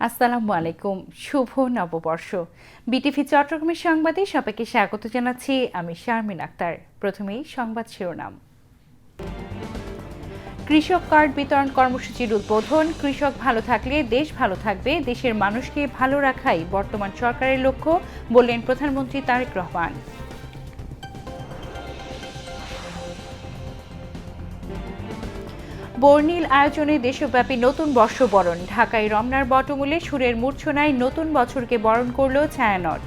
আসসালামু আলাইকুম, শুভ নববর্ষ। বিটিভি চট্টগ্রামের সংবাদে সবাইকে স্বাগত জানাচ্ছি। আমি শারমিন আক্তার। প্রথমেই সংবাদ শিরোনাম। কৃষক কার্ড বিতরণ কর্মসূচির উদ্বোধন। কৃষক ভালো থাকলে দেশ ভালো থাকবে, দেশের মানুষকে ভালো রাখাই বর্তমান সরকারের লক্ষ্য, বললেন প্রধানমন্ত্রী তারেক রহমান। বর্ণিল আয়োজনে দেশব্যাপী নতুন বর্ষবরণ। ঢাকায় রমনার বটমূলে সুরের মূর্ছনায় নতুন বছরকে বরণ করল ছায়ানট।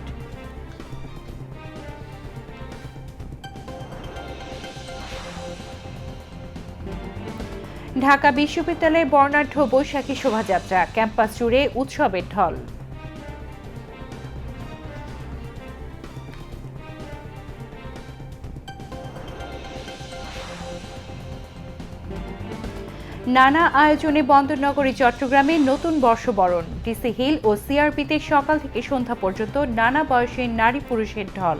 ঢাকা বিশ্ববিদ্যালয়ে বর্ণাঢ্য বৈশাখী শোভাযাত্রা, ক্যাম্পাস জুড়ে উৎসবের ঢল। নানা আয়োজনে বন্দরনগরী চট্টগ্রামে নতুন বর্ষবরণ। ডিসি হিল ও সিআরপিতে সকাল থেকে সন্ধ্যা পর্যন্ত নানা বয়সের নারী পুরুষের ঢল।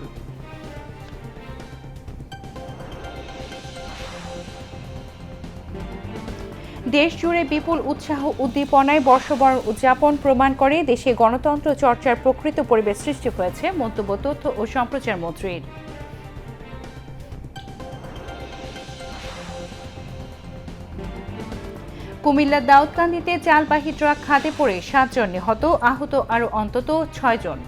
দেশ জুড়ে বিপুল উৎসাহ উদ্দীপনায় বর্ষবরণ উদযাপন প্রমাণ করে দেশে গণতন্ত্র চর্চার প্রকৃত পরিবেশ সৃষ্টি হয়েছে, মন্তব্য তথ্য ও সম্প্রচার মন্ত্রীর। কুমিল্লার দাউদকান্দিতে চালবাহী ট্রাক খাদে পড়ে 7 জন নিহত, আহত আরও অন্তত 6 জন।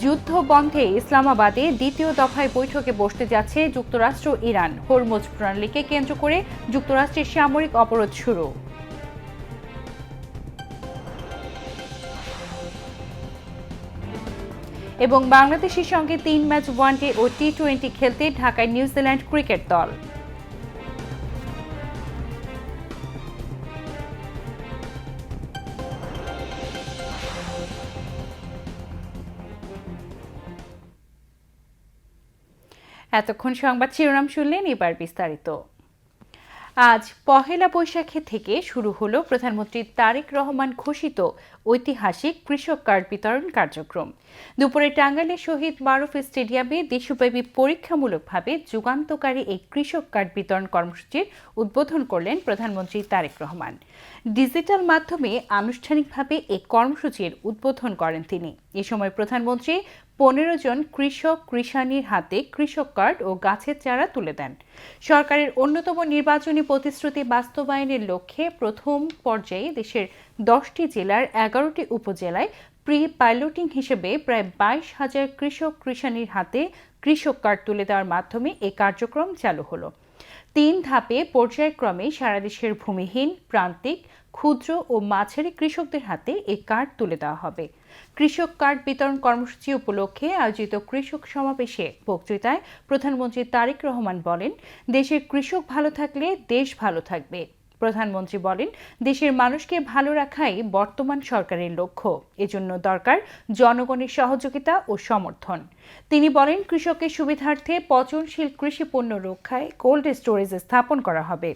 যুদ্ধ বন্ধে ইসলামাবাদে দ্বিতীয় দফায় বৈঠকে বসতে যাচ্ছে যুক্তরাষ্ট্র ইরান। হরমুজ প্রণালীকে কেন্দ্র করে যুক্তরাষ্ট্রের সামরিক অবরোধ শুরু। এবং বাংলাদেশের সঙ্গে 3 ম্যাচ ওয়ানডে ও টি-20 খেলতে ঢাকায় নিউজিল্যান্ড ক্রিকেট দল। এতক্ষণ সংবাদ শিরোনাম শুনলেন, এবার বিস্তারিত। আজ পহেলা বৈশাখে থেকে শুরু হলো প্রধানমন্ত্রী তারেক রহমান ঘোষিত ঐতিহাসিক কৃষক কার্ড বিতরণ কার্যক্রম। দুপুরে টাঙ্গাইলের শহীদ মারুফ স্টেডিয়ামে দেশব্যাপী পরীক্ষামূলকভাবে যুগান্তকারী এই কৃষক কার্ড বিতরণ কর্মসূচির উদ্বোধন করলেন প্রধানমন্ত্রী তারেক রহমান। ডিজিটাল মাধ্যমে আনুষ্ঠানিকভাবে এই কর্মসূচির উদ্বোধন করেন তিনি। এ সময় প্রধানমন্ত্রী 15 জন কৃষক কৃষানীর হাতে কৃষক কার্ড ও গাছের চারা তুলে দেন। সরকারের অন্যতম নির্বাচনী প্রতিশ্রুতি বাস্তবায়নের লক্ষ্যে প্রথম পর্যায়ে দেশের 10টি জেলার 11টি উপজেলায় প্রি পাইলটিং হিসেবে প্রায় 22,000 কৃষক কৃষানীর হাতে কৃষক কার্ড তুলে দেওয়ার মাধ্যমে এই কার্যক্রম চালু হলো। 3 ধাপে পর্যায়ক্রমে সারা দেশের ভূমিহীন, প্রান্তিক, ক্ষুদ্র ও মাঝারি কৃষকদের হাতে এই কার্ড তুলে দেওয়া হবে। কৃষক কার্ড বিতরণ কর্মসূচি উপলক্ষে আয়োজিত কৃষক সমাবেশে বক্তৃতায় প্রধানমন্ত্রী তারেক রহমান বলেন, দেশের কৃষক ভালো থাকলে দেশ ভালো থাকবে। প্রধানমন্ত্রী বলেন, দেশের মানুষকে ভালো রাখাই বর্তমান সরকারের লক্ষ্য, এজন্য দরকার জনগণের সহযোগিতা ও সমর্থন। তিনি বলেন, কৃষকের সুবিধার্থে পচনশীল কৃষি পণ্য রক্ষায় কোল্ড স্টোরেজ স্থাপন করা হবে।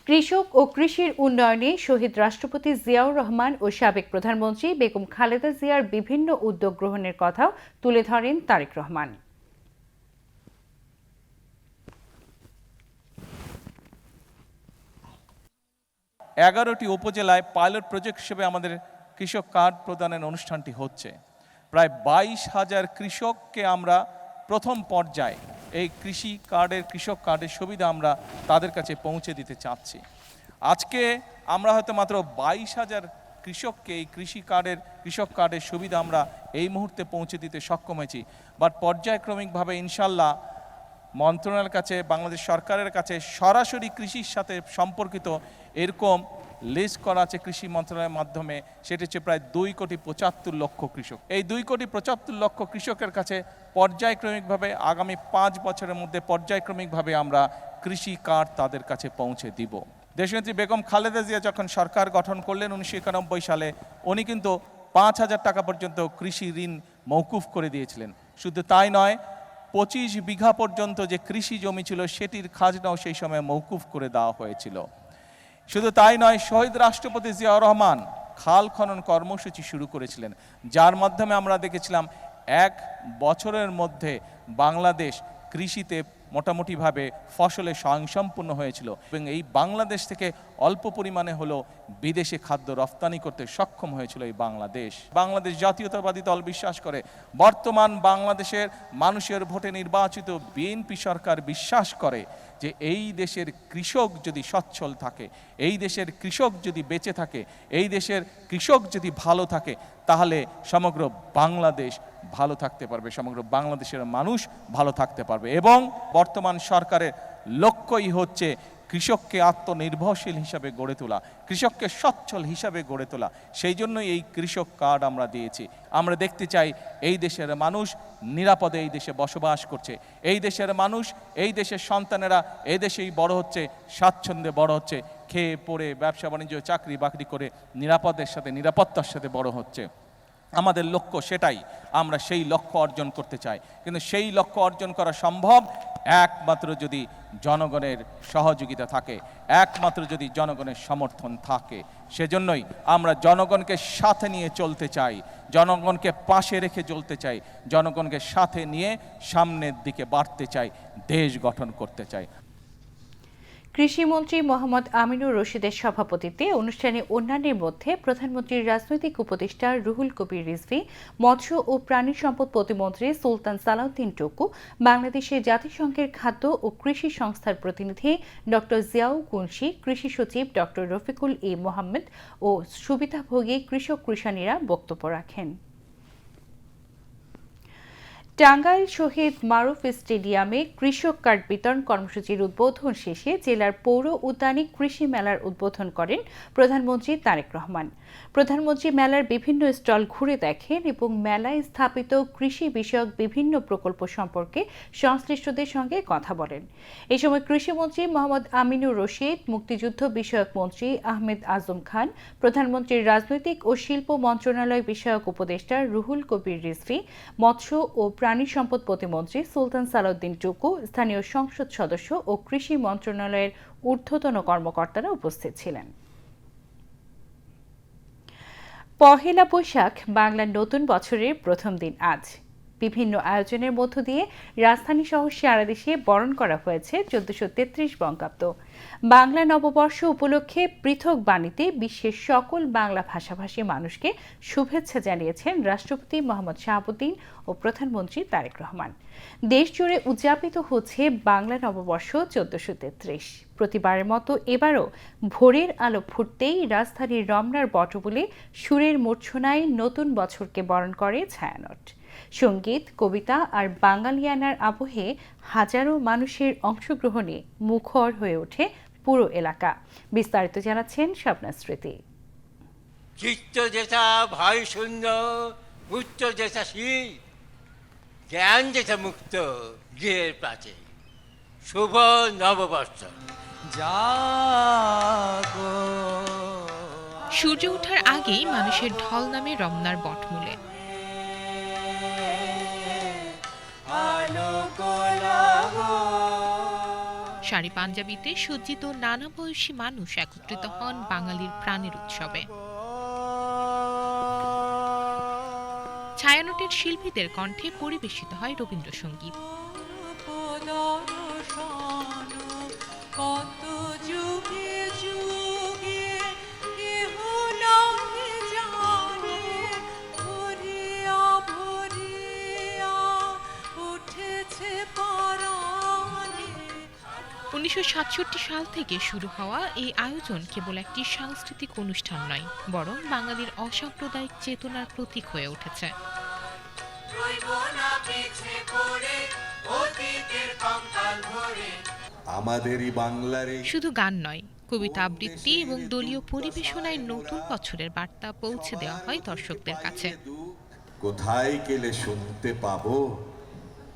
কৃষক ও কৃষির উন্নয়নে শহীদ রাষ্ট্রপতি জিয়াউর রহমান ও সাবেক প্রধানমন্ত্রী বেগম খালেদা জিয়ার বিভিন্ন উদ্যোগ গ্রহণের কথাও তুলে ধরেন তারেক রহমান। 11টি উপজেলায় পাইলট প্রজেক্ট হিসেবে আমাদের কৃষক কার্ড প্রদানের অনুষ্ঠানটি হচ্ছে। প্রায় 22,000 কৃষককে আমরা প্রথম পর্যায়ে এই কৃষক কার্ডের সুবিধা আমরা তাদের কাছে পৌঁছে দিতে চাচ্ছি। আজকে আমরা হয়তো মাত্র 22,000 কৃষককে এই কৃষক কার্ডের সুবিধা আমরা এই মুহূর্তে পৌঁছে দিতে সক্ষম হয়েছি। বাট পর্যায়ক্রমিকভাবে ইনশাল্লাহ মন্ত্রণালয়ের কাছে, বাংলাদেশ সরকারের কাছে সরাসরি কৃষির সাথে সম্পর্কিত এরকম লিস্ট করা আছে কৃষি মন্ত্রণালয়ের মাধ্যমে। সেটি হচ্ছে প্রায় 2,75,00,000 কৃষক। এই 2,75,00,000 কৃষকের কাছে পর্যায়ক্রমিকভাবে আগামী 5 বছরের মধ্যে পর্যায়ক্রমিকভাবে আমরা কৃষি কার্ড তাদের কাছে পৌঁছে দিব। দেশনেত্রী বেগম খালেদা জিয়া যখন সরকার গঠন করলেন 1991 সালে, উনি কিন্তু 5,000 টাকা পর্যন্ত কৃষি ঋণ মওকুফ করে দিয়েছিলেন। শুধু তাই নয়, 25 বিঘা পর্যন্ত যে কৃষি জমি ছিল সেটির খাজনাও সেই সময় মওকুফ করে দেওয়া হয়েছিল। শুধু তাই নয়, শহীদ রাষ্ট্রপতি জিয়াউর রহমান খাল খনন কর্মসূচি শুরু করেছিলেন, যার মাধ্যমে আমরা দেখেছিলাম এক বছরের মধ্যে বাংলাদেশ কৃষিতে মোটামুটিভাবে ফসলে স্বয়ংসম্পূর্ণ হয়েছিল এবং এই বাংলাদেশ থেকে অল্প পরিমাণে হলেও বিদেশে খাদ্য রপ্তানি করতে সক্ষম হয়েছিল এই বাংলাদেশ জাতীয়তাবাদী দল বিশ্বাস করে বর্তমান বাংলাদেশের মানুষের ভোটে নির্বাচিত বিএনপি সরকার বিশ্বাস করে যে এই দেশের কৃষক যদি সচ্ছল থাকে, এই দেশের কৃষক যদি বেঁচে থাকে, এই দেশের কৃষক যদি ভালো থাকে, তাহলে সমগ্র বাংলাদেশ ভালো থাকতে পারবে, সমগ্র বাংলাদেশের মানুষ ভালো থাকতে পারবে। এবং বর্তমান সরকারের লক্ষ্যই হচ্ছে কৃষককে আত্মনির্ভরশীল হিসাবে গড়ে তোলা, কৃষককে সচ্ছল হিসাবে গড়ে তোলা। সেই জন্যই এই কৃষক কার্ড আমরা দিয়েছি। আমরা দেখতে চাই এই দেশের মানুষ নিরাপদে এই দেশে বসবাস করছে, এই দেশের মানুষ, এই দেশের সন্তানেরা এই দেশেই বড় হচ্ছে, স্বাচ্ছন্দ্যে বড় হচ্ছে, খেয়ে পড়ে ব্যবসা বাণিজ্য চাকরি বাকরি করে নিরাপদের সাথে নিরাপত্তার সাথে বড় হচ্ছে। আমাদের লক্ষ্য সেটাই, আমরা সেই লক্ষ্য অর্জন করতে চাই। কিন্তু সেই লক্ষ্য অর্জন করা সম্ভব একমাত্র যদি জনগণের সহযোগিতা থাকে, একমাত্র যদি জনগণের সমর্থন থাকে। সেজন্যই আমরা জনগণকে সাথে নিয়ে চলতে চাই, জনগণকে পাশে রেখে চলতে চাই, জনগণকে সাথে নিয়ে সামনের দিকে বাড়তে চাই, দেশ গঠন করতে চাই। কৃষিমন্ত্রী মোহাম্মদ আমিনুর রশিদের সভাপতিত্বে অনুষ্ঠানে অন্যান্যের মধ্যে প্রধানমন্ত্রীর রাজনৈতিক উপদেষ্টা রুহুল কবির রিজভী, মৎস্য ও প্রাণী সম্পদ প্রতিমন্ত্রী সুলতান সালাউদ্দিন টুকু, বাংলাদেশের জাতিসংঘের খাদ্য ও কৃষি সংস্থার প্রতিনিধি ডক্টর জিয়াউ কুনশি, কৃষি সচিব ডক্টর রফিকুল ই মোহাম্মদ ও সুবিধাভোগী কৃষক কৃষানীরা বক্তব্য রাখেন। টাঙ্গাইল শহীদ মারুফ স্টেডিয়ামে কৃষক কার্ড বিতরণ কর্মসূচির উদ্বোধন শেষে জেলার পৌর উদ্যানে কৃষি মেলার উদ্বোধন করেন প্রধানমন্ত্রী তারেক রহমান। প্রধানমন্ত্রী মেলার বিভিন্ন স্টল ঘুরে দেখেন এবং মেলায় স্থাপিত কৃষি বিষয়ক বিভিন্ন প্রকল্প সম্পর্কে সংশ্লিষ্টদের সঙ্গে কথা বলেন। এই সময় কৃষিমন্ত্রী মোহাম্মদ আমিনুর রশিদ, মুক্তিযুদ্ধ বিষয়ক মন্ত্রী আহমেদ আজম খান, প্রধানমন্ত্রীর রাজনৈতিক ও শিল্প মন্ত্রণালয় বিষয়ক উপদেষ্টা রুহুল কবির রিজভী, মৎস্য ও প্রাণী সম্পদ প্রতিমন্ত্রী সুলতান সালাউদ্দিন টুকু, স্থানীয় সংসদ সদস্য ও কৃষি মন্ত্রণালয়ের ঊর্ধ্বতন কর্মকর্তারা উপস্থিত ছিলেন। পহেলা বৈশাখ বাংলার নতুন বছরের প্রথম দিন আজ। বিভিন্ন আয়োজনের মধ্য দিয়ে রাজধানী সহ সারা দেশে বরণ করা হয়েছে 1433 বঙ্গাব্দ। বাংলা নববর্ষ উপলক্ষে পৃথক বাণীতে বিশ্বের সকল বাংলা ভাষাভাষী মানুষকে শুভেচ্ছা জানিয়েছেন রাষ্ট্রপতি মোহাম্মদ শাহাবুদ্দিন ও প্রধানমন্ত্রী তারেক রহমান। দেশ জুড়ে উদযাপিত হচ্ছে বাংলা নববর্ষ 1433। প্রতিবারের মতো এবারও ভোরের আলো ফুটতেই রাজধানীর রমনার বটবুলে সুরের মূর্ছনায় নতুন বছরকে বরণ করে ছায়ানট। সঙ্গীত, কবিতা আর বাঙালিয়ানার আবহে হাজারো মানুষের অংশগ্রহণে মুখর হয়ে ওঠে পুরো এলাকা। বিস্তারিত জানাচ্ছেন স্বপ্না স্মৃতি। চিত্ত যেথা ভাই শূন্য, উচ্চ যেথা শীত, জ্ঞান যেথা মুক্ত, গৃহের প্রাচে শুভ নববর্ষ। সূর্য ওঠার আগেই মানুষের ঢল নামে রমনার বটমূলে। শাড়ি পাঞ্জাবিতে সজ্জিত নানা বয়সী মানুষ একত্রিত হন বাঙালির প্রাণের উৎসবে। ছায়ানটের শিল্পীদের কণ্ঠে পরিবেশিত হয় রবীন্দ্রসঙ্গীত। উনিশশো 1967 সাল থেকে শুরু হওয়া এই আয়োজন কেবল একটি সাংস্কৃতিক অনুষ্ঠান নয়, বরং বাঙালির অসাম্প্রদায়িক চেতনার প্রতীক হয়ে উঠেছে। শুধু গান নয়, কবিতা আবৃত্তি এবং দলীয় পরিবেশনায় নতুন বছরের বার্তা পৌঁছে দেওয়া হয় দর্শকদের কাছে। কোথায় গেলে শুনতে পাবো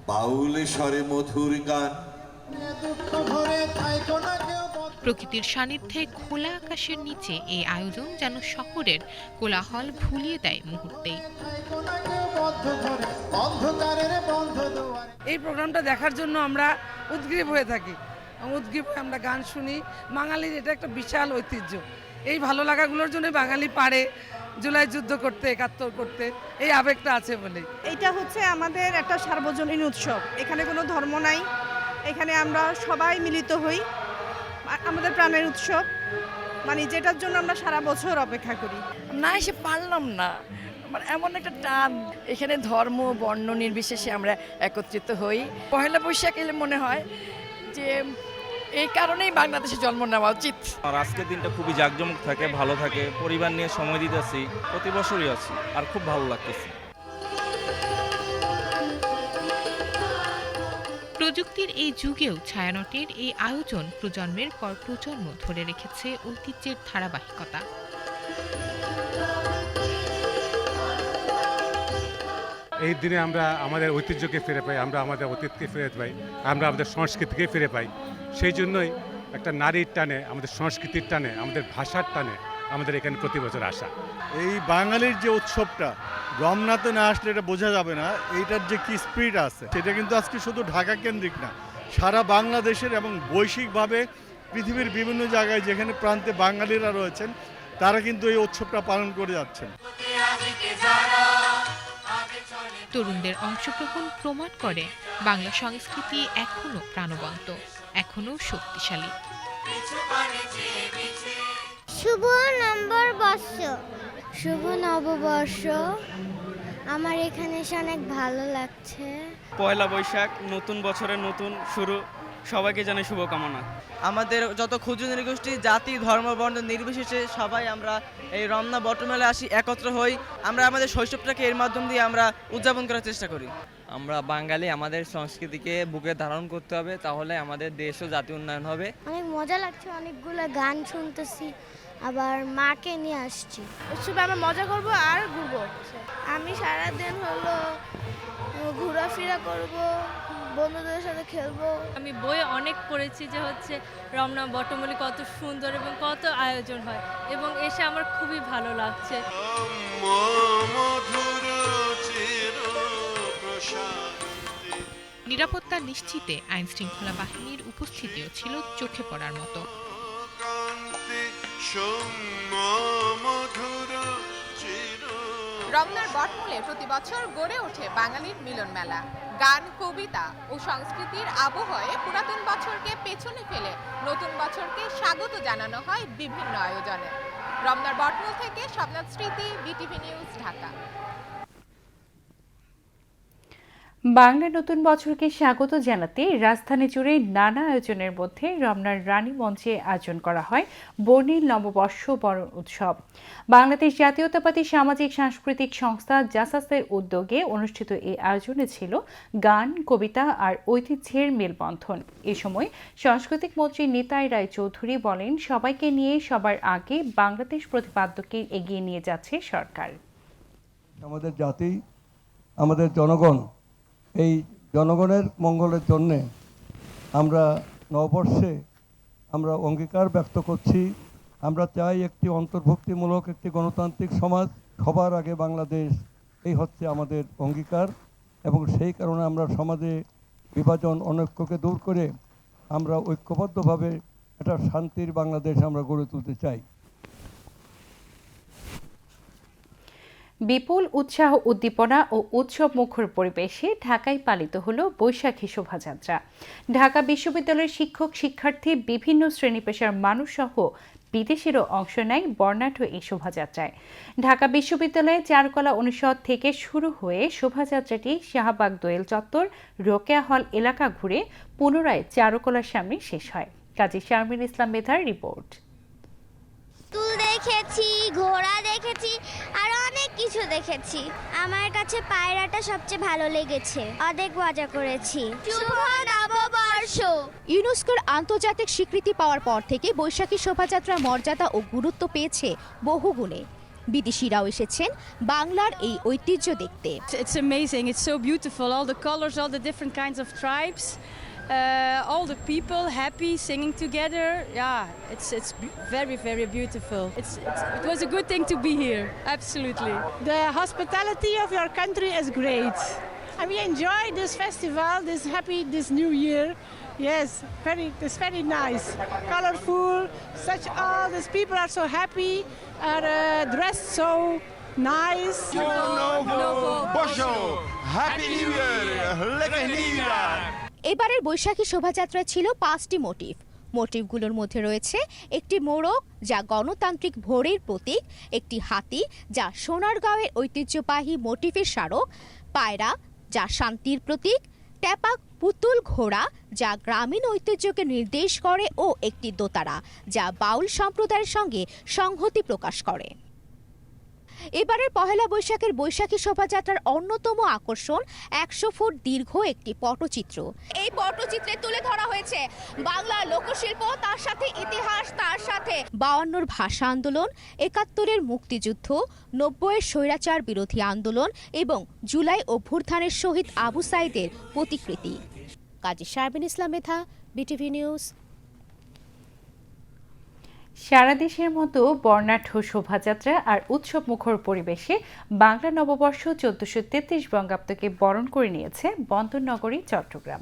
বাউলে স্বরে মধুর গান। প্রকৃতির সান্নিধ্যে খোলা আকাশের নিচে এই আয়োজন যেন শহরের কোলাহল ভুলিয়ে দেয় মুহূর্তেই। এই প্রোগ্রামটা দেখার জন্য আমরা উদগ্রীব হয়ে থাকি। উদ্গ্রীব হয়ে আমরা গান শুনি। বাঙালির এটা একটা বিশাল ঐতিহ্য। এই ভালো লাগাগুলোর জন্য বাঙালি পারে জুলাই যুদ্ধ করতে, ৭১ করতে, এই আবেগটা আছে বলেই। এটা হচ্ছে আমাদের একটা সার্বজনীন উৎসব, এখানে কোনো ধর্ম নাই, এখানে আমরা সবাই মিলিত হই, আমাদের প্রাণের উৎসব, মানে যেটার জন্য আমরা সারা বছর অপেক্ষা করি। না এসে পারলাম না, মানে এমন একটা টান, এখানে ধর্ম বর্ণ নির্বিশেষে আমরা একত্রিত হই। পহেলা বৈশাখ এলে মনে হয় যে এই কারণেই বাংলাদেশে জন্ম নেওয়া উচিত। আর আজকের দিনটা খুবই জাঁকজমক থাকে, ভালো থাকে, পরিবার নিয়ে সময় দিতেছি, প্রতি বছরই আছি, আর খুব ভালো লাগতেছে। প্রযুক্তির এই যুগেও ছায়ানটের এই আয়োজন প্রজন্মের পর প্রজন্ম ধরে রেখেছে ঐতিহ্যের ধারাবাহিকতা। এই দিনে আমরা আমাদের ঐতিহ্যকে ফিরে পাই, আমরা আমাদের অতীতকে ফিরে পাই, আমরা আমাদের সংস্কৃতিকে ফিরে পাই। সেই জন্যই একটা নারীর টানে, আমাদের সংস্কৃতির টানে, আমাদের ভাষার টানে আমাদের এখানে প্রতি বছর আসা। এই বাঙালির যে উৎসবটা রমনাতে না আসলে এটা বোঝা যাবে না, এইটার যে কি স্পিরিট আছে সেটা কিন্তু আজকে শুধু ঢাকা কেন্দ্রিক না, সারা বাংলাদেশের এবং বৈশ্বিকভাবে পৃথিবীর বিভিন্ন জায়গায় যেখানে প্রান্তে বাঙালিরা রয়েছেন তারা কিন্তু এই উৎসবটা পালন করে যাচ্ছেন। তরুণদের অংশগ্রহণ প্রমাণ করে বাংলা সংস্কৃতি এখনো প্রাণবন্ত, এখনো শক্তিশালী। শুভ নববর্ষ, শুভ নববর্ষ, আমার এখানে এসে অনেক ভালো লাগছে। পয়লা বৈশাখ, নতুন বছরের নতুন শুরু, সবাইকে জানাই শুভকামনা। আমাদের যত ক্ষুদ্র নৃগোষ্ঠী, জাতি, ধর্ম, বর্ণ নির্বিশেষে সবাই আমরা এই রমনা বটমেলায় আসি, একত্র হই, আমরা আমাদের শৈশবটাকে এর মাধ্যম দিয়ে আমরা উদযাপন করার চেষ্টা করি। আমরা বাঙালি, আমাদের সংস্কৃতিকে বুকে ধারণ করতে হবে, তাহলে আমাদের দেশ ও জাতি উন্নয়ন হবে। অনেক মজা লাগছে, অনেকগুলো গান শুনতেছি, আবার মাকে নিয়ে আসছি। উৎসবে আমরা মজা করব আর ঘুরবো। আমি সারাদিন হলো ঘোরাফেরা করব, বন্ধুদের সাথে খেলবো। আমি বইয়ে অনেক পড়েছি যে হচ্ছে রমনা বটমূলে কত সুন্দর এবং কত আয়োজন হয়, এবং এসে আমার খুবই ভালো লাগছে। নিরাপত্তা নিশ্চিতে আইন শৃঙ্খলা বাহিনীর উপস্থিতিও ছিল চোখে পড়ার মতো। রমনার বটমূলে প্রতি বছর গড়ে ওঠে বাঙালির মিলন মেলা। গান, কবিতা ও সংস্কৃতির আবহাওয়ায় পুরাতন বছরকে পেছনে ফেলে নতুন বছরকে স্বাগত জানানো হয় বিভিন্ন আয়োজনে। রমনার বটমূল থেকে স্বপ্নাথ স্মৃতি, বিটিভি নিউজ, ঢাকা। বাংলা নতুন বছরকে স্বাগত জানাতে রাজধানী জুড়ে নানা আয়োজনের মধ্যে রমনার রানী মঞ্চে আয়োজন করা হয় বর্ণিল নববর্ষ বরণ উৎসব। বাংলাদেশ জাতীয়তাবাদী সামাজিক সাংস্কৃতিক সংস্থা জাসাসের উদ্যোগে অনুষ্ঠিত এই আয়োজনে ছিল গান, কবিতা আর ঐতিহ্যের মেলবন্ধন। এ সময় সাংস্কৃতিক মন্ত্রী নিতাই রায়চৌধুরী বলেন, সবাইকে নিয়ে সবার আগে বাংলাদেশ প্রতিপাদ্যকে এগিয়ে নিয়ে যাচ্ছে সরকার। আমাদের জাতি, আমাদের জনগণ, এই জনগণের মঙ্গলের জন্যে আমরা নববর্ষে আমরা অঙ্গীকার ব্যক্ত করছি। আমরা চাই একটি অন্তর্ভুক্তিমূলক একটি গণতান্ত্রিক সমাজ, সবার আগে বাংলাদেশ, এই হচ্ছে আমাদের অঙ্গীকার। এবং সেই কারণে আমরা সমাজে বিভাজন, অনৈক্যকে দূর করে আমরা ঐক্যবদ্ধভাবে একটা শান্তির বাংলাদেশ আমরা গড়ে তুলতে চাই। বিপুল উৎসাহ, উদ্দীপনা ও উৎসব মুখর পরিবেশে ঢাকায় পালিত হলো বৈশাখী শোভাযাত্রা। ঢাকা বিশ্ববিদ্যালয়ের শিক্ষক, শিক্ষার্থী, বিভিন্ন শ্রেণী পেশার মানুষ সহ বিদেশিরও অংশ নেয় বর্ণাঢ্য এই শোভাযাত্রায়। ঢাকা বিশ্ববিদ্যালয়ে চারুকলা অনুষদ থেকে শুরু হয়ে শোভাযাত্রাটি শাহবাগ দোয়েল চত্বর, রোকেয়া হল এলাকা ঘুরে পুনরায় চারুকলার সামনে শেষ হয়। কাজী শারমিন ইসলাম মেধার রিপোর্ট। তুল দেখেছি, ঘোড়া দেখেছি, আর অনেক কিছু দেখেছি। আমার কাছে পায়রাটা সবচেয়ে ভালো লেগেছে, অনেক মজা করেছি। শুভ নববর্ষ। ইউনেস্কোর আন্তর্জাতিক স্বীকৃতি পাওয়ার পর থেকে বৈশাখী শোভাযাত্রার মর্যাদা ও গুরুত্ব পেয়েছে বহুগুণে। বিদেশিরাও এসেছেন বাংলার এই ঐতিহ্য দেখতে। It's amazing, it's so beautiful, all the colors, all the different kinds of tribes. All the people happy singing together. Yeah, it's very, very beautiful. It was a good thing to be here. Absolutely. The hospitality of your country is great. And we enjoy this festival, this new year Yes, it's very nice, colorful. Such all these people are so happy, are dressed so nice. এবারের বৈশাখী শোভাযাত্রা ছিল 5টি motive. মোটিভগুলোর মধ্যে রয়েছে একটি মোড়ক যা গণতান্ত্রিক ভোরের প্রতীক, একটি হাতি যা সোনারগাঁওয়ের ঐতিহ্যবাহী মোটিভের স্মারক, পায়রা যা শান্তির প্রতীক, ট্যাপাক পুতুল ঘোড়া যা গ্রামীণ ঐতিহ্যকে নির্দেশ করে ও একটি দোতারা যা বাউল সম্প্রদায়ের সঙ্গে সংহতি প্রকাশ করে। এবারের পহেলা বৈশাখের বৈশাখী শোভাযাত্রার অন্যতম আকর্ষণ 100 ফুট দীর্ঘ একটি পটচিত্র। এই পটচিত্রে তুলে ধরা হয়েছে বাংলা লোকশিল্প, তার সাথে ইতিহাস, তার সাথে 52-র ভাষা আন্দোলন, 71-এর মুক্তিযুদ্ধ, 90-এর স্বৈরাচার বিরোধী আন্দোলন এবং জুলাই অভ্যুত্থানের শহীদ আবু সাইদের প্রতিকৃতি। কাজী শারবিন ইসলাম মেধা, বিটিভি নিউজ। সারা দেশের মতো বর্ণাঢ্য শোভাযাত্রা আর উৎসব মুখর পরিবেশে বাংলা নববর্ষ 1433 বঙ্গাব্দকে বরণ করে নিয়েছে বন্দরনগরী চট্টগ্রাম।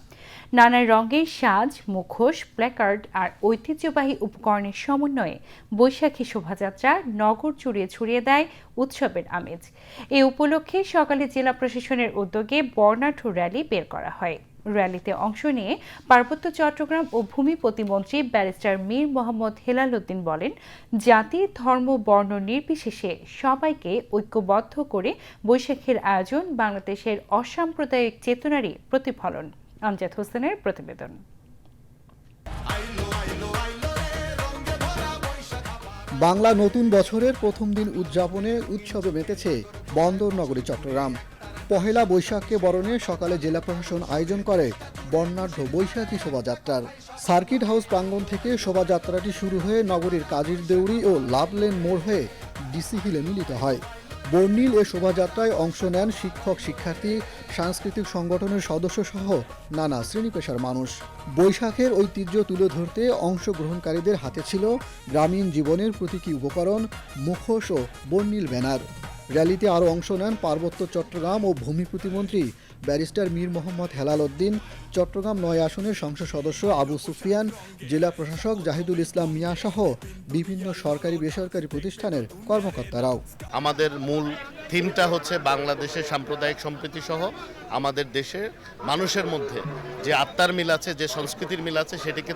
নানা রঙের সাজ, মুখোশ, প্ল্যাকার্ড আর ঐতিহ্যবাহী উপকরণের সমন্বয়ে বৈশাখী শোভাযাত্রা নগর জুড়ে ছড়িয়ে দেয় উৎসবের আমেজ। এই উপলক্ষে সকালে জেলা প্রশাসনের উদ্যোগে বর্ণাঢ্য র্যালি বের করা হয়। র্যালিতে অংশ নিয়ে পার্বত্য চট্টগ্রাম ও ভূমি প্রতিমন্ত্রী ব্যারিস্টার মীর মোহাম্মদ হেলাল উদ্দিন বলেন, জাতি, ধর্ম, বর্ণ নির্বিশেষে সবাইকে ঐক্যবদ্ধ করে বৈশাখীর আয়োজন বাংলাদেশের অসাম্প্রদায়িক চেতনারই প্রতিফলন। আমজাদ হোসেনের প্রতিবেদন। বাংলা নতুন বছরের প্রথম দিন উদযাপনে উৎসবে মেতেছে বন্দরনগরী চট্টগ্রাম। পহেলা বৈশাখকে বরণে সকালে জেলা প্রশাসন আয়োজন করে বর্ণাঢ্য বৈশাখী শোভাযাত্রার। সার্কিট হাউস প্রাঙ্গণ থেকে শোভাযাত্রাটি শুরু হয়ে নগরীর কাজীর দেউড়ি ও লাভলেন মোড় হয়ে ডিসি হিলে মিলিত হয়। বর্ণিল এ শোভাযাত্রায় অংশ নেন শিক্ষক, শিক্ষার্থী, সাংস্কৃতিক সংগঠনের সদস্য সহ নানা শ্রেণী পেশার মানুষ। বৈশাখের ঐতিহ্য তুলে ধরতে অংশগ্রহণকারীদের হাতে ছিল গ্রামীণ জীবনের প্রতীকী উপকরণ, মুখোশ ও বর্ণিল ব্যানার। র্যালিতে আরও অংশ নেন পার্বত্য চট্টগ্রাম ও ভূমি প্রতিমন্ত্রী ব্যারিস্টার মীর মোহাম্মদ হেলাল উদ্দিন, চট্টগ্রাম ৯ আসনের সংসদ সদস্য আবু সুফিয়ান, জেলা প্রশাসক জাহিদুল ইসলাম মিয়া সহ বিভিন্ন সরকারি বেসরকারি প্রতিষ্ঠানের কর্মকর্তারাও। আমাদের মূল থিমটা হচ্ছে বাংলাদেশের সাম্প্রদায়িক সম্প্রীতি সহ আমাদের দেশের মানুষের মধ্যে যে আত্মার মিল আছে, যে সংস্কৃতির মিল আছে, সেটিকে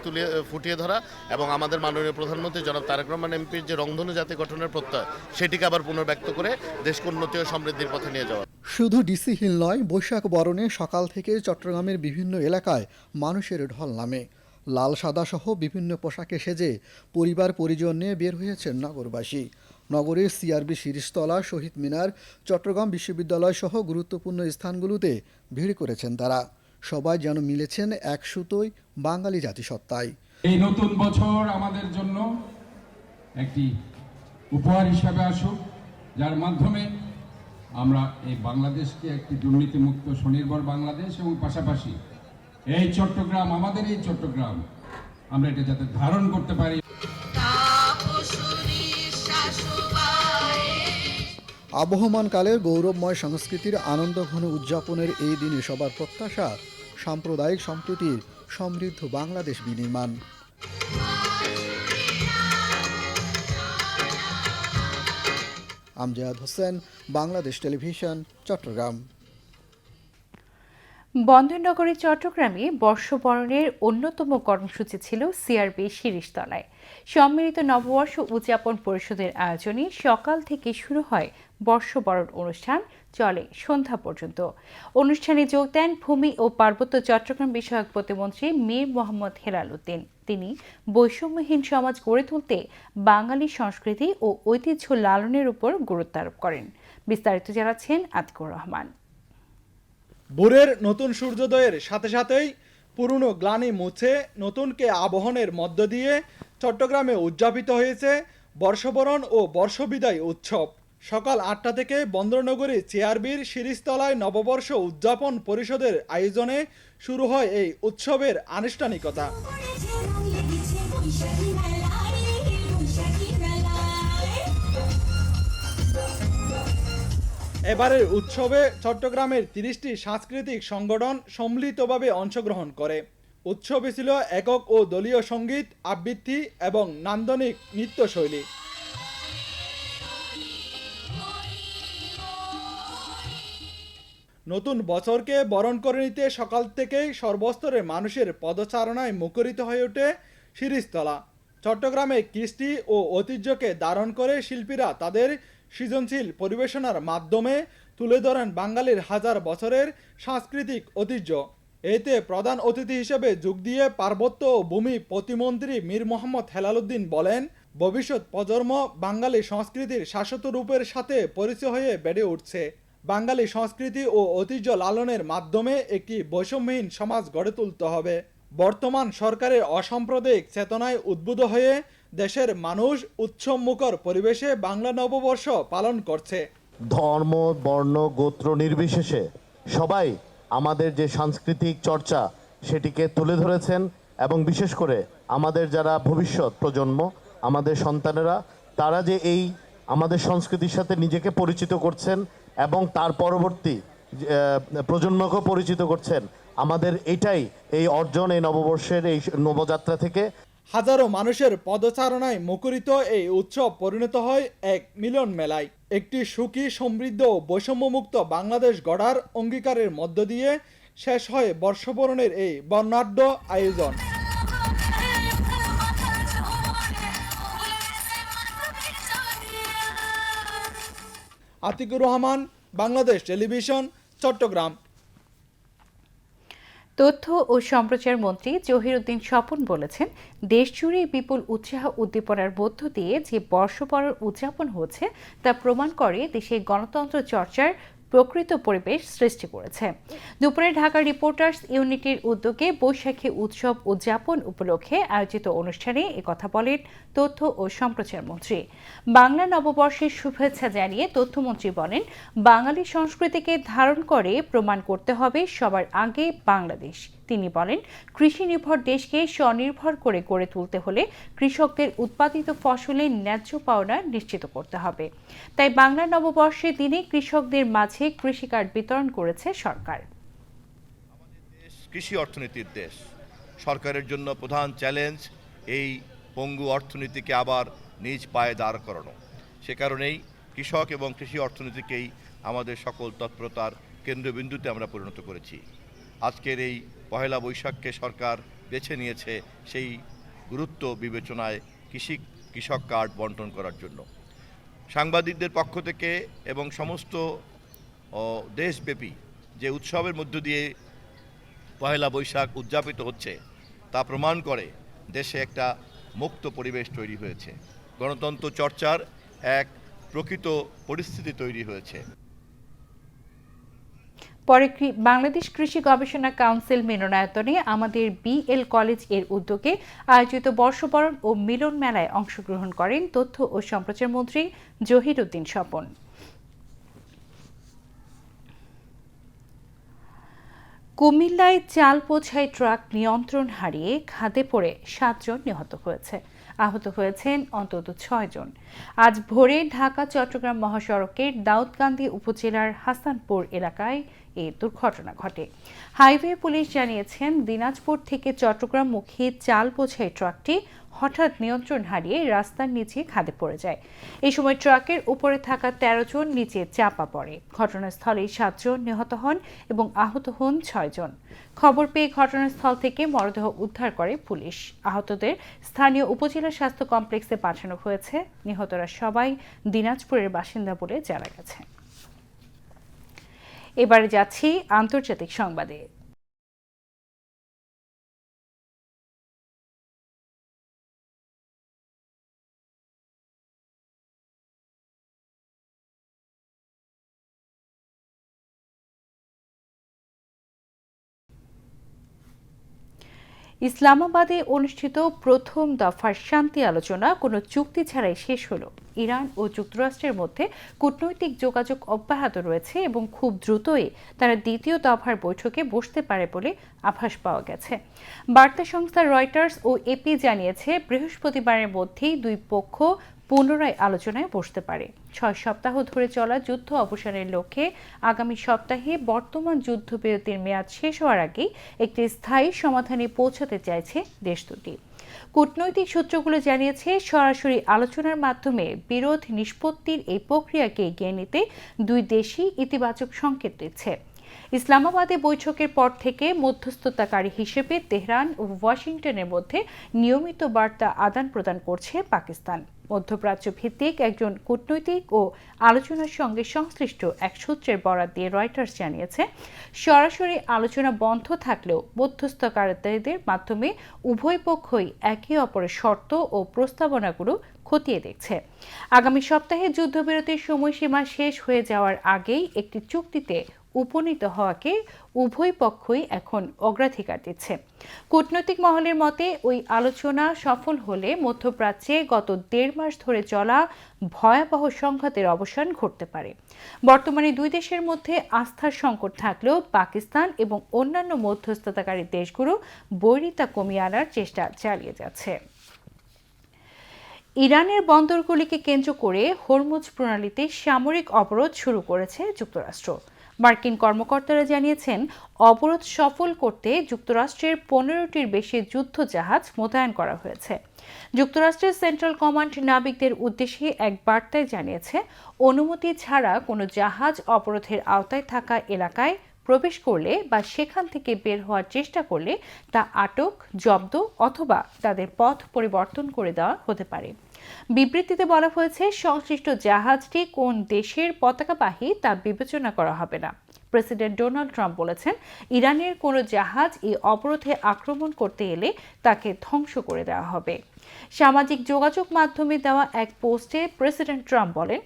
ফুটিয়ে ধরা এবং আমাদের মাননীয় প্রধানমন্ত্রী জনাব তারেক রহমান এমপির যে রংধনু জাতি গঠনের প্রত্যয়, সেটিকে আবার পুনর্ব্যক্ত করে দেশকে উন্নতি ও সমৃদ্ধির পথে নিয়ে যাওয়া। শুধু ডিসি হিল নয়, বৈশাখ বরণে সকাল থেকে চট্টগ্রামের বিভিন্ন এলাকায় মানুষের ঢল নামে। লাল সাদা সহ বিভিন্ন পোশাকে সেজে পরিবার পরিজন নিয়ে বের হয়েছেন নগরবাসী। নগরের সিআরবি শিরিষতলা, শহীদ মিনার, চট্টগ্রাম বিশ্ববিদ্যালয় সহ গুরুত্বপূর্ণ স্থানগুলোতে ভিড় করেছেন তারা। সবাই যেন মিলেছেন এক সুতোয় বাঙালি জাতিসত্তায়। এই নতুন বছর আমাদের জন্য একটি উপহার হিসাবে আসুক, যার মাধ্যমে আমরা এই বাংলাদেশকে একটি দুর্নীতিমুক্ত স্বনির্ভর বাংলাদেশ এবং পাশাপাশি এই চট্টগ্রাম, আমাদের এই চট্টগ্রাম, আমরা এটা যাতে ধারণ করতে পারি। আবহমানকালের গৌরবময় সংস্কৃতির আনন্দঘন উদযাপনের এই দিনে সবার প্রত্যাশা সাম্প্রদায়িক সম্প্রীতির সমৃদ্ধ বাংলাদেশ বিনির্মাণ। আমজাদ হোসেন, বাংলাদেশ টেলিভিশন, চট্টগ্রাম। বন্দরনগরী চট্টগ্রামে বর্ষবরণের অন্যতম কর্মসূচি ছিল সিআরবি শিরিষতলায়। সম্মিলিত নববর্ষ উদযাপন পরিষদের আয়োজনে সকাল থেকে শুরু হয় বর্ষবরণ অনুষ্ঠান, চলে সন্ধ্যা পর্যন্ত। অনুষ্ঠানে যোগ দেন ভূমি ও পার্বত্য চট্টগ্রাম বিষয়ক প্রতিমন্ত্রী মীর মোহাম্মদ হেলাল উদ্দিন। তিনি বৈষম্যহীন সমাজ গড়ে তুলতে বাঙালি সংস্কৃতি ও ঐতিহ্য লালনের উপর গুরুত্ব আরোপ করেন। বিস্তারিত জানাচ্ছেন আতিকুর রহমান। ভোরের নতুন সূর্যোদয়ের সাথে সাথেই পুরনো গ্লানি মুছে নতুনকে আবহনের মধ্য দিয়ে চট্টগ্রামে উদযাপিত হয়েছে বর্ষবরণ ও বর্ষবিদায় উৎসব। সকাল ৮টা থেকে বন্দরনগরী সিআরবির শিরিষতলায় নববর্ষ উদযাপন পরিষদের আয়োজনে শুরু হয় এই উৎসবের আনুষ্ঠানিকতা। এবারের উৎসবে চট্টগ্রামের ৩০টি সাংস্কৃতিক সংগঠন সম্মিলিতভাবে অংশগ্রহণ করে। উৎসবে ছিল একক ও দলীয় সঙ্গীত, আবৃত্তি এবং নান্দনিক নৃত্যশৈলী। নতুন বছরকে বরণ করে নিতে সকাল থেকেই সর্বস্তরের মানুষের পদচারণায় মুখরিত হয়ে ওঠে শিরিষতলা। চট্টগ্রামে কৃষ্টি ও ঐতিহ্যকে ধারণ করে শিল্পীরা তাদের সৃজনশীল পরিবেশনার মাধ্যমে তুলে ধরেন বাঙালির হাজার বছরের সাংস্কৃতিক ঐতিহ্য। এতে প্রধান অতিথি হিসেবে যোগ দিয়ে পার্বত্য ও ভূমি প্রতিমন্ত্রী মীর মোহাম্মদ হেলালুদ্দিন বলেন, ভবিষ্যৎ প্রজন্ম বাঙালি সংস্কৃতির শাশ্বত রূপের সাথে পরিচয় হয়ে বেড়ে উঠছে। বাঙালি সংস্কৃতি ও ঐতিহ্য লালনের মাধ্যমে একটি বৈষম্যহীন সমাজ গড়ে তুলতে হবে। বর্তমান সরকারের অসাম্প্রদায়িক চেতনায় উদ্বুদ্ধ হয়ে দেশের মানুষ উৎসবমুখর পরিবেশে বাংলা নববর্ষ পালন করছে। ধর্ম, বর্ণ, গোত্র নির্বিশেষে সবাই আমাদের যে সাংস্কৃতিক চর্চা সেটিকে তুলে ধরেছেন এবং বিশেষ করে আমাদের যারা ভবিষ্যৎ প্রজন্ম, আমাদের সন্তানেরা, তারা যে এই আমাদের সংস্কৃতির সাথে নিজেকে পরিচিত করছেন এবং তার পরবর্তী প্রজন্মকেও পরিচিত করছেন, আমাদের এটাই এই অর্জন এই নববর্ষের এই নবযাত্রা থেকে। হাজারো মানুষের পদচারণায় মুখরিত এই উৎসব পরিণত হয় এক মিলন মেলায়। একটি সুখী, সমৃদ্ধ ও বৈষম্যমুক্ত বাংলাদেশ গড়ার অঙ্গীকারের মধ্য দিয়ে শেষ হয় বর্ষবরণের এই বর্ণাঢ্য আয়োজন। আতিকুর রহমান, বাংলাদেশ টেলিভিশন, চট্টগ্রাম। তথ্য ও সম্প্রচার মন্ত্রী জহিরুদ্দিন স্বপন বলেছেন, দেশজুড়ে বিপুল উৎসাহ উদ্দীপনার মধ্য দিয়ে যে বর্ষবরণ উদযাপন হচ্ছে তা প্রমাণ করে দেশে গণতন্ত্র চর্চার প্রকৃত পরিবেশ সৃষ্টি করেছে। দুপুরে ঢাকা রিপোর্টার্স ইউনিটির উদ্যোগে বৈশাখী উৎসব উদযাপন উপলক্ষে আয়োজিত অনুষ্ঠানে একথা বলেন তথ্য ও সম্প্রচার মন্ত্রী। বাংলা নববর্ষের শুভেচ্ছা জানিয়ে তথ্যমন্ত্রী বলেন, বাঙালি সংস্কৃতিকে ধারণ করে প্রমাণ করতে হবে সবার আগে বাংলাদেশ। তিনি বলেন, কৃষি নির্ভর দেশকে স্বনির্ভর করে গড়ে তুলতে হলে কৃষকদের উৎপাদিত ফসলের ন্যায্য পাওনা নিশ্চিত করতে হবে। তাই বাংলা নববর্ষের দিনে কৃষকদের মাঝে কৃষি কার্ড বিতরণ করেছে সরকার। কৃষি অর্থনীতির দেশ, সরকারের জন্য প্রধান চ্যালেঞ্জ এই পঙ্গু অর্থনীতিকে আবার নিজ পায়ে দাঁড় করানো। সে কারণেই কৃষক এবং কৃষি অর্থনীতিকেই আমাদের সকল তৎপরতার কেন্দ্রবিন্দুতে আমরা পরিণত করেছি। আজকের এই পহেলা বৈশাখকে সরকার বেছে নিয়েছে সেই গুরুত্ব বিবেচনায় কৃষক কার্ড বন্টন করার জন্য। সাংবাদিকদের পক্ষ থেকে এবং সমস্ত দেশব্যাপী যে উৎসবের মধ্য দিয়ে পহেলা বৈশাখ উদযাপিত হচ্ছে তা প্রমাণ করে দেশে একটা মুক্ত পরিবেশ তৈরি হয়েছে, গণতন্ত্র চর্চার এক প্রকৃত পরিস্থিতি তৈরি হয়েছে। পরে বাংলাদেশ কৃষি গবেষণা কাউন্সিল মিলনায়তনে আমাদের বিএল কলেজ এর উদ্যোগে আয়োজিত বর্ষবরণ ও মিলন মেলায় অংশগ্রহণ করেন তথ্য ও সম্প্রচার মন্ত্রী জহিরুদ্দিন স্বপন। কুমিল্লায় চাল বোঝাই ট্রাক নিয়ন্ত্রণ হারিয়ে খাদে পড়ে 7 জন নিহত হয়েছে, আহত হয়েছেন অন্তত 6 জন। আজ ভোরে ঢাকা চট্টগ্রাম মহাসড়কের দাউদকান্দি উপজেলার হাসানপুর এলাকায় এই দুর্ঘটনা ঘটে। হাইওয়ে পুলিশ জানিয়েছেন, দিনাজপুর থেকে চট্টগ্রামমুখী চাল বোঝাই ট্রাকটি হঠাৎ নিয়ন্ত্রণ হারিয়ে রাস্তার নিচে খাদে পড়ে যায়। এই সময় ট্রাকের উপরে থাকা 13 জন নিচে চাপা পড়ে। ঘটনাস্থলেই 7 জন নিহত হন এবং আহত হন 6 জন। খবর পেয়ে ঘটনাস্থল থেকে মরদেহ উদ্ধার করে পুলিশ। আহতদের স্থানীয় উপজেলা স্বাস্থ্য কমপ্লেক্সে পাঠানো হয়েছে। নিহতরা সবাই দিনাজপুরের বাসিন্দা বলে জানা গেছে। এবারে যাচ্ছি আন্তর্জাতিক সংবাদে। ইসলামাবাদে অনুষ্ঠিত প্রথম দফার শান্তি আলোচনা কোনো চুক্তি ছাড়াই শেষ হলো। ইরান ও যুক্তরাষ্ট্রের মধ্যে কূটনৈতিক যোগাযোগ অব্যাহত রয়েছে এবং খুব দ্রুতই তারা দ্বিতীয় দফার বৈঠকে বসতে পারে বলে আভাস পাওয়া গেছে। বার্তা সংস্থা রয়টার্স ও এপি জানিয়েছে, বৃহস্পতিবারের মধ্যেই দুই পক্ষ পুনরায় আলোচনায় বসতে পারে। 6 সপ্তাহ ধরে চলা যুদ্ধ অবসানের লক্ষ্যে আগামী সপ্তাহে বর্তমান যুদ্ধবিরতির মেয়াদ শেষ হওয়ার আগেই একটি স্থায়ী সমাধানে পৌঁছাতে চাইছে দেশ দুটি। কূটনৈতিক সূত্রগুলো জানিয়েছে, সরাসরি আলোচনার মাধ্যমে বিরোধ নিষ্পত্তির এই প্রক্রিয়াকে এগিয়ে নিতে দুই দেশই ইতিবাচক সংকেত দিচ্ছে। ইসলামাবাদে বৈঠকের পর থেকে মধ্যস্থতাকারী হিসেবে তেহরান ও ওয়াশিংটনের মধ্যে নিয়মিত বার্তা আদান প্রদান করছে পাকিস্তান। মধ্যপ্রাচ্য ভিত্তিক একজন কূটনৈতিক ও আলোচনার সঙ্গে সংশ্লিষ্ট এক সূত্রের বরাত দিয়ে রয়টার্স জানিয়েছে, সরাসরি আলোচনা বন্ধ থাকলেও মধ্যস্থতাকারীদের মাধ্যমে উভয় পক্ষই একে অপরের শর্ত ও প্রস্তাবনাগুলো খতিয়ে দেখছে। আগামী সপ্তাহে যুদ্ধবিরতির সময়সীমা শেষ হয়ে যাওয়ার আগেই একটি চুক্তিতে উপনীত হওয়াকে উভয় পক্ষই এখন অগ্রাধিকার দিচ্ছে। কূটনৈতিক মহলের মতে, ওই আলোচনা সফল হলে মধ্যপ্রাচ্যে গত 1.5 মাস ধরে চলা ভয়াবহ সংঘাতের অবসান ঘটতে পারে। বর্তমানে দুই দেশের মধ্যে আস্থার সংকট থাকলেও পাকিস্তান এবং অন্যান্য মধ্যস্থতাকারী দেশগুলো বৈরিতা কমিয়ে আনার চেষ্টা চালিয়ে যাচ্ছে। ইরানের বন্দরগুলিকে কেন্দ্র করে হরমুজ প্রণালীতে সামরিক অবরোধ শুরু করেছে যুক্তরাষ্ট্র। মার্কিন কর্মকর্তারা জানিয়েছেন, অবরোধ সফল করতে যুক্তরাষ্ট্রের 15টির বেশি যুদ্ধ জাহাজ মোতায়েন করা হয়েছে। যুক্তরাষ্ট্রের সেন্ট্রাল কমান্ড নাবিকদের উদ্দেশ্যে এক বার্তায় জানিয়েছে, অনুমতি ছাড়া কোনো জাহাজ অবরোধের আওতায় থাকা এলাকায় প্রবেশ করলে বা সেখান থেকে বের হওয়ার চেষ্টা করলে তা আটক, জব্দ অথবা তাদের পথ পরিবর্তন করে দেওয়া হতে পারে। বিবৃতিতে বলা হয়েছে, সংশ্লিষ্ট জাহাজটি কোন দেশের পতাকাবাহী তা বিবেচনা করা হবে না। প্রেসিডেন্ট ডোনাল্ড ট্রাম্প বলেছেন, ইরানের কোনো জাহাজ এই অবরোধে আক্রমণ করতে এলে তাকে ধ্বংস করে দেওয়া হবে। সামাজিক যোগাযোগ মাধ্যমে দেওয়া এক পোস্টে প্রেসিডেন্ট ট্রাম্প বলেন,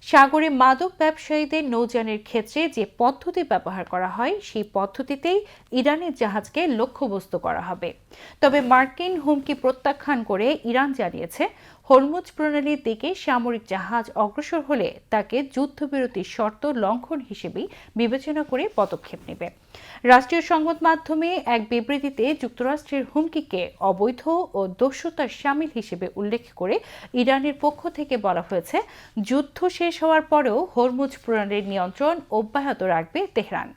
সাগরে মাদক ব্যবসায়ীদের নৌযানের ক্ষেত্রে যে পদ্ধতি ব্যবহার করা হয় সেই পদ্ধতিতেই ইরানের জাহাজকে লক্ষ্যবস্তু করা হবে। তবে মার্কিন হুমকি প্রত্যাখ্যান করে ইরান জানিয়েছে, হরমুজ প্রণালীর দিকে সামরিক জাহাজ অগ্রসর হলে তাকে যুদ্ধবিরতির শর্ত লঙ্ঘন হিসেবেই বিবেচনা করে পদক্ষেপ নেবে। রাষ্ট্রীয় সংবাদ মাধ্যমে এক বিবৃতিতে যুক্তরাষ্ট্রের হুমকিকে অবৈধ ও দস্যুতার শামিল হিসেবে উল্লেখ করে ইরানের পক্ষ থেকে বলা হয়েছে, যুদ্ধ শেষ হওয়ার পরেও হরমুজ প্রণালীর নিয়ন্ত্রণ অব্যাহত রাখবে তেহরান।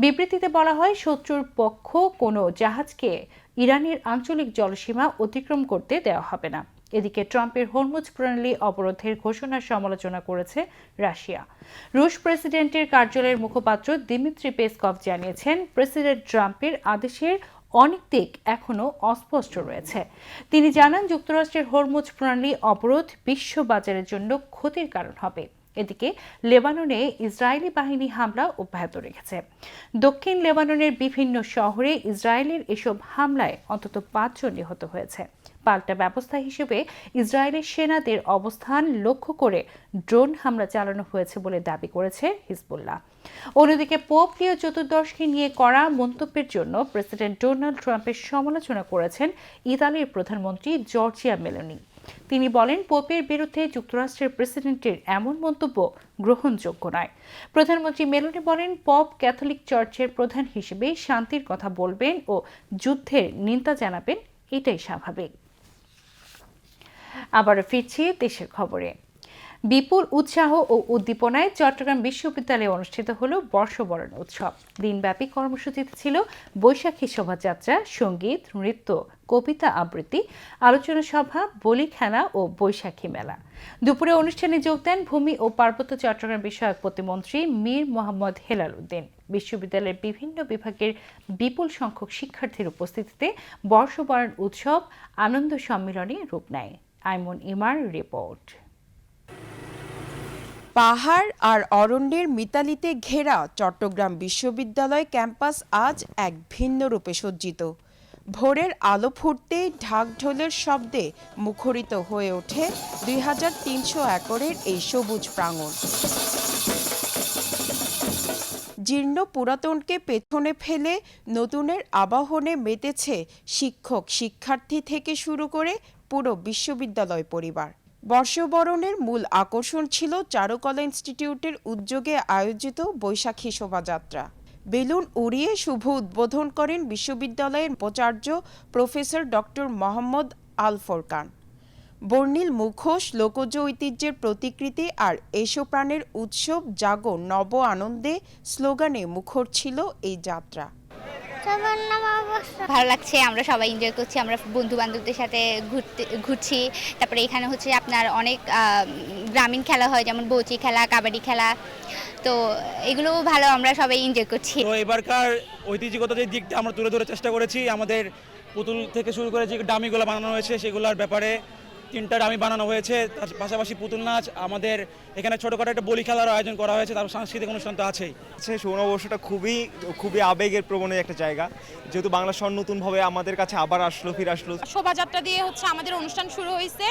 বিবৃতিতে বলা হয়, শত্রুর পক্ষ কোনো জাহাজকে ইরানের আঞ্চলিক জলসীমা অতিক্রম করতে দেওয়া হবে না। এদিকে ট্রাম্পের হরমুজ প্রণালী অবরোধের ঘোষণার সমালোচনা করেছে রাশিয়া। রুশ প্রেসিডেন্টের কার্যালয়ের মুখপাত্র দিমিত্রি পেসকভ জানিয়েছেন, প্রেসিডেন্ট ট্রাম্পের আদেশের অনেক দিক এখনও অস্পষ্ট রয়েছে। তিনি জানান, যুক্তরাষ্ট্রের হরমুজ প্রণালী অবরোধ বিশ্ব বাজারের জন্য ক্ষতির কারণ হবে। এদিকে লেবাননে ইসরায়েলি বাহিনী হামলা অব্যাহত রেখেছে। দক্ষিণ লেবাননের বিভিন্ন শহরে ইসরায়েলের এসব হামলায় অন্তত 5 জন নিহত হয়েছে। পাল্টা ব্যবস্থা হিসেবে ইসরায়েলের সেনাদের অবস্থান লক্ষ্য করে ড্রোন হামলা চালানো হয়েছে বলে দাবি করেছে হিজবুল্লাহ। অন্যদিকে পোপ লিও চতুর্দশকে নিয়ে করা মন্তব্যের জন্য প্রেসিডেন্ট ডোনাল্ড ট্রাম্পের সমালোচনা করেছেন ইতালির প্রধানমন্ত্রী জর্জিয়া মেলোনি। তিনি বলেন, পোপের বিরুদ্ধে যুক্তরাষ্ট্রের প্রেসিডেন্টের এমন মন্তব্য গ্রহণযোগ্য নয়। প্রধানমন্ত্রী মেলোনি বলেন, পপ ক্যাথলিক চার্চের প্রধান হিসেবে শান্তির কথা বলবেন ও যুদ্ধের নিন্দা জানাবেন, এটাই স্বাভাবিক। আবারও ফিরছি দেশের খবরে। বিপুল উৎসাহ ও উদ্দীপনায় চট্টগ্রাম বিশ্ববিদ্যালয়ে অনুষ্ঠিত হলো বর্ষবরণ উৎসব। দিনব্যাপী কর্মসূচিতে ছিল বৈশাখী শোভাযাত্রা, সঙ্গীত, নৃত্য, কবিতা আবৃত্তি, আলোচনা সভা, বলি খেলা ও বৈশাখী মেলা। দুপুরে অনুষ্ঠানে যোগ দেন ভূমি ও পার্বত্য চট্টগ্রাম বিষয়ক প্রতিমন্ত্রী মীর মোহাম্মদ হেলাল উদ্দিন। বিশ্ববিদ্যালয়ের বিভিন্ন বিভাগের বিপুল সংখ্যক শিক্ষার্থীর উপস্থিতিতে বর্ষবরণ উৎসব আনন্দ সম্মেলনে রূপ নেয়। আইমন ইমার রিপোর্ট। পাহাড় আর অরণ্যের মিতালিতে ঘেরা চট্টগ্রাম বিশ্ববিদ্যালয় ক্যাম্পাস আজ এক ভিন্ন রূপে সজ্জিত। ভোরের আলো ফুটতেই ঢাকঢোলের শব্দে মুখরিত হয়ে ওঠে 2300 একরের এই সবুজ প্রাঙ্গণ। জীর্ণ পুরাতনকে পেছনে ফেলে নতুনের আবাহনে মেতেছে শিক্ষক, শিক্ষার্থী থেকে শুরু করে পুরো বিশ্ববিদ্যালয় পরিবার। বর্ষবরণের মূল আকর্ষণ ছিল চারুকলা ইনস্টিটিউটের উদ্যোগে আয়োজিত বৈশাখী শোভাযাত্রা। বেলুন উড়িয়ে শুভ উদ্বোধন করেন বিশ্ববিদ্যালয়ের উপাচার্য প্রফেসর ডক্টর মোহাম্মদ আল ফোরকান। বর্ণিল মুখোশ, লোকজ ঐতিহ্যের প্রতিকৃতি আর এসো প্রাণের উৎসব জাগো নব আনন্দে স্লোগানে মুখর ছিল এই যাত্রা। ভালো লাগছে, আমরা সবাই এনজয় করছি, আমরা বন্ধু বান্ধবদের সাথে ঘুরছি। তারপরে এখানে হচ্ছে আপনার অনেক গ্রামীণ খেলা হয়, যেমন বৌচি খেলা, কাবাডি খেলা, তো এগুলো ভালো, আমরা সবাই এনজয় করছি। তো এবারকার ঐতিহ্যগত যে দিকটা আমরা তুলে ধরার চেষ্টা করেছি। আমাদের পুতুল থেকে শুরু করে যে ডামিগুলো বানানো হয়েছে সেগুলোর ব্যাপারে 3টা ডামি বানানো হয়েছে। তার পাশাপাশি পুতুল নাচ, আমাদের এখানে ছোটখাটো একটা বলি খেলার আয়োজন করা হয়েছে, তার সাংস্কৃতিক অনুষ্ঠান তো আছেই। নববর্ষটা খুবই আবেগের প্রবণ একটা জায়গা, যেহেতু বাংলা সন নতুনভাবে আমাদের কাছে আবার ফিরে আসলো। শোভাযাত্রা দিয়ে হচ্ছে আমাদের অনুষ্ঠান শুরু হয়েছে,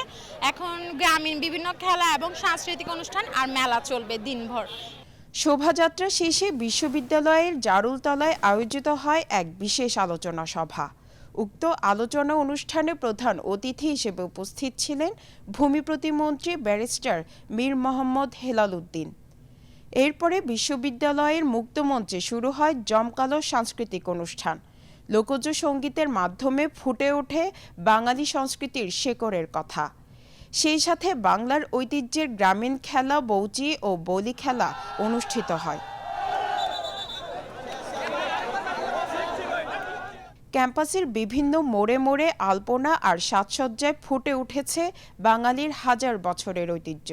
এখন গ্রামীণ বিভিন্ন খেলা এবং সাংস্কৃতিক অনুষ্ঠান আর মেলা চলবে দিনভর। শোভাযাত্রা শেষে বিশ্ববিদ্যালয়ের জারুলতলায় আয়োজিত হয় এক বিশেষ আলোচনা সভা। উক্ত আলোচনা অনুষ্ঠানে প্রধান অতিথি হিসেবে উপস্থিত ছিলেন ভূমি প্রতিমন্ত্রী ব্যারিস্টার মীর মোহাম্মদ হেলাল উদ্দিন। এরপরে বিশ্ববিদ্যালয়ের মুক্তমঞ্চে শুরু হয় জমকালো সাংস্কৃতিক অনুষ্ঠান। লোকজ সঙ্গীতের মাধ্যমে ফুটে ওঠে বাঙালি সংস্কৃতির শেকড়ের কথা। সেই সাথে বাংলার ঐতিহ্যের গ্রামীণ খেলা বৌচি ও বলি খেলা অনুষ্ঠিত হয়। ক্যাম্পাসের বিভিন্ন মোড়ে মোড়ে আলপনা আর সাজসজ্জায় ফুটে উঠেছে বাঙালির হাজার বছরের ঐতিহ্য।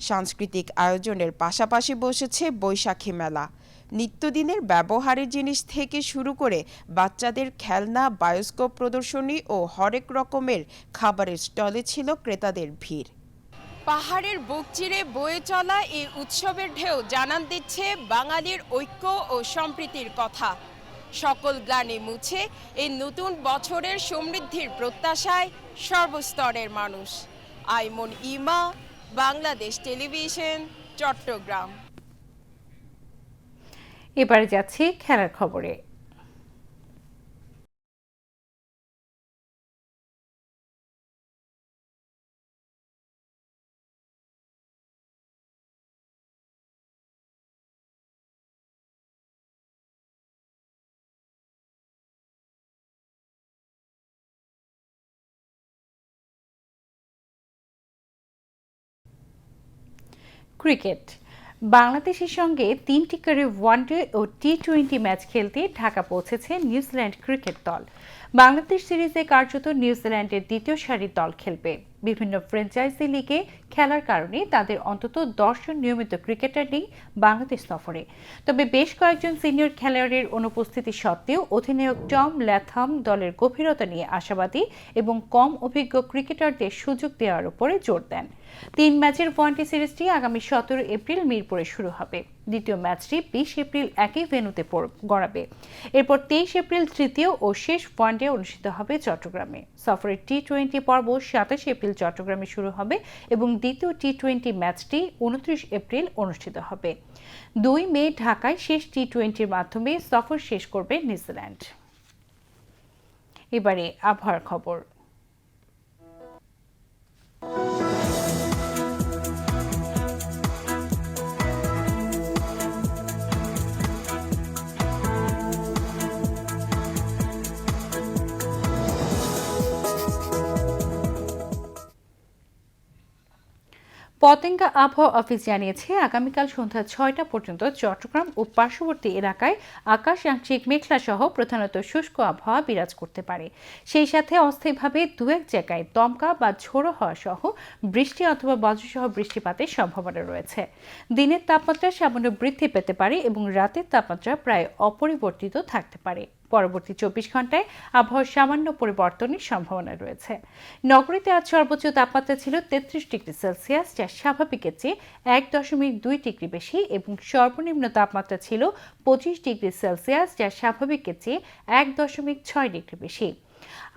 সাংস্কৃতিক আয়োজনের পাশাপাশি বসেছে বৈশাখী মেলা। নিত্যদিনের ব্যবহারের জিনিস থেকে শুরু করে বাচ্চাদের খেলনা, বায়োস্কোপ প্রদর্শনী ও হরেক রকমের খাবারের স্টলে ছিল ক্রেতাদের ভিড়। পাহাড়ের বুক চিরে বয়ে চলা এই উৎসবের ঢেউ জানান দিচ্ছে বাঙালির ঐক্য ও সম্প্রীতির কথা। সকল গ্লানি মুছে এই নতুন বছরের সমৃদ্ধির প্রত্যাশায় সর্বস্তরের মানুষ। আইমন ইমা, বাংলাদেশ টেলিভিশন, চট্টগ্রাম। এবারে যাচ্ছি খেলার খবরে। ক্রিকেট। বাংলাদেশের সঙ্গে 3টি করে ওয়ানডে ও টি-20 ম্যাচ খেলতে ঢাকা পৌঁছেছে নিউজিল্যান্ড ক্রিকেট দল। বাংলাদেশ সিরিজে কার্যত নিউজিল্যান্ডের দ্বিতীয় সারির দল খেলবে। বিভিন্ন ফ্র্যাঞ্চাইজি লিগে খেলার কারণে তাদের অন্তত 10 জন নিয়মিত ক্রিকেটার নেই বাংলাদেশ সফরে। তবে বেশ কয়েকজন সিনিয়র খেলোয়াড়ের অনুপস্থিতি সত্ত্বেও অধিনায়ক টম ল্যাথাম দলের গভীরতা নিয়ে আশাবাদী এবং কম অভিজ্ঞ ক্রিকেটারদের সুযোগ দেওয়ার উপরে জোর দেন। 3 ম্যাচের ওয়ানডে সিরিজটি আগামী 17 এপ্রিল মিরপুরে শুরু হবে। দ্বিতীয় ম্যাচটি 20 এপ্রিল একই ভেন্যুতে গড়াবে। এরপর 23 এপ্রিল তৃতীয় ও শেষ ওয়ানডে অনুষ্ঠিত হবে চট্টগ্রামে। সফরের টি-20 পর্ব 27 এপ্রিল চট্টগ্রামে শুরু হবে এবং দ্বিতীয় টি-20 ম্যাচটি 29 এপ্রিল অনুষ্ঠিত হবে। 2 মে ঢাকায় শেষ টি-20-র মাধ্যমে সফর শেষ করবে নিউজিল্যান্ড। এবারে আবহাওয়ার খবর। পতেঙ্গা আবহাওয়া অফিস জানিয়েছে আগামীকাল সন্ধ্যা 6টা পর্যন্ত চট্টগ্রাম ও পার্শ্ববর্তী এলাকায় আকাশ আংশিক মেঘলা সহ প্রধানত শুষ্ক আবহাওয়া বিরাজ করতে পারে। সেই সাথে অস্থায়ীভাবে 2-1 জায়গায় দমকা বা ঝোড়ো হওয়া সহ বৃষ্টি অথবা বজ্রসহ বৃষ্টিপাতের সম্ভাবনা রয়েছে। দিনের তাপমাত্রা সামান্য বৃদ্ধি পেতে পারে এবং রাতের তাপমাত্রা প্রায় অপরিবর্তিত থাকতে পারে। পরবর্তী 24 ঘন্টায় আবহাওয়ার সামান্য পরিবর্তনের সম্ভাবনা রয়েছে। নগরীতে আজ সর্বোচ্চ তাপমাত্রা ছিল 33 ডিগ্রি সেলসিয়াস, যা স্বাভাবিকের চেয়ে 1.2 ডিগ্রি বেশি, এবং সর্বনিম্ন তাপমাত্রা ছিল 25 ডিগ্রি সেলসিয়াস, যা স্বাভাবিকের চেয়ে 1.6 ডিগ্রি বেশি।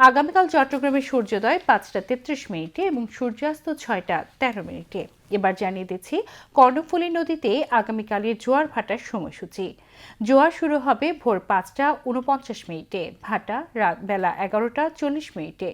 আগামীকাল চট্টগ্রামের সূর্যোদয় 5টা 33 মিনিটে এবং সূর্যাস্ত 6টা 13 মিনিটে। এবার জানিয়ে দিচ্ছি কর্ণফুলী নদীতে আগামীকালের জোয়ার ভাটার সময়সূচি। জোয়ার শুরু হবে ভোর 5টা 49 মিনিটে, ভাটা রাত বেলা 11টা 40 মিনিটে।